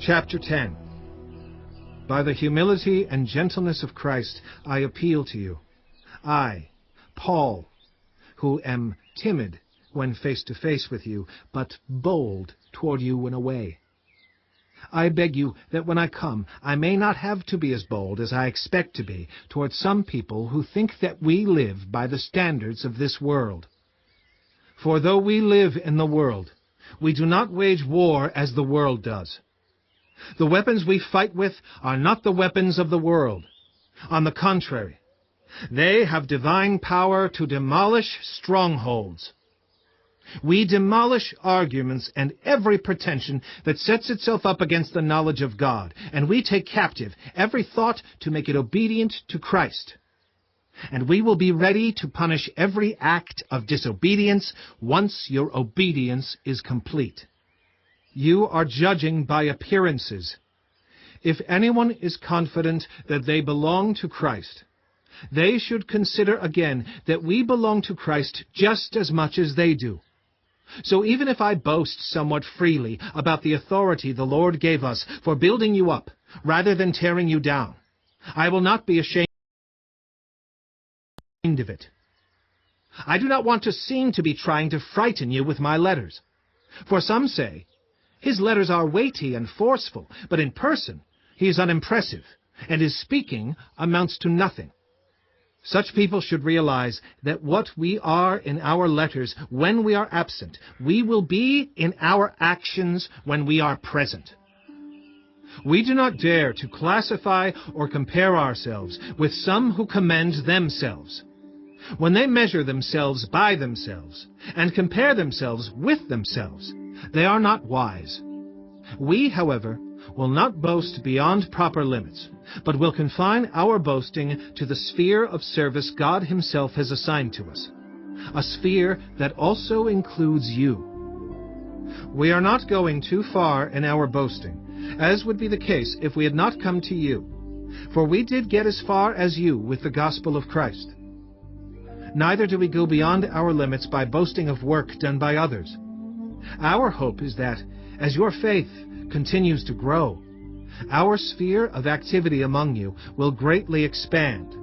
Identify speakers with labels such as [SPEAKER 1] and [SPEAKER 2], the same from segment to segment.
[SPEAKER 1] Chapter 10. By the humility and gentleness of Christ, I appeal to you. I, Paul, who am timid when face to face with you, but bold toward you when away. I beg you that when I come, I may not have to be as bold as I expect to be toward some people who think that we live by the standards of this world. For though we live in the world, we do not wage war as the world does. The weapons we fight with are not the weapons of the world. On the contrary, they have divine power to demolish strongholds. We demolish arguments and every pretension that sets itself up against the knowledge of God, and we take captive every thought to make it obedient to Christ. And we will be ready to punish every act of disobedience once your obedience is complete. You are judging by appearances. If anyone is confident that they belong to Christ, they should consider again that we belong to Christ just as much as they do. So even if I boast somewhat freely about the authority the Lord gave us for building you up rather than tearing you down, I will not be ashamed of it. I do not want to seem to be trying to frighten you with my letters. For some say, his letters are weighty and forceful, but in person he is unimpressive, and his speaking amounts to nothing. Such people should realize that what we are in our letters when we are absent, we will be in our actions when we are present. We do not dare to classify or compare ourselves with some who commend themselves. When they measure themselves by themselves and compare themselves with themselves, they are not wise. We, however, will not boast beyond proper limits, but will confine our boasting to the sphere of service God Himself has assigned to us, a sphere that also includes you. We are not going too far in our boasting, as would be the case if we had not come to you, for we did get as far as you with the gospel of Christ. Neither do we go beyond our limits by boasting of work done by others. Our hope is that, as your faith continues to grow, our sphere of activity among you will greatly expand,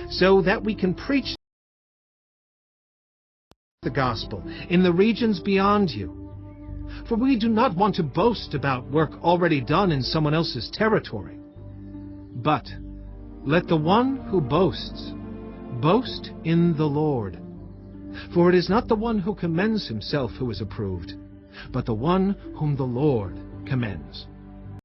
[SPEAKER 1] so that we can preach the gospel in the regions beyond you. For we do not want to boast about work already done in someone else's territory. But let the one who boasts boast in the Lord. For it is not the one who commends himself who is approved, but the one whom the Lord commends.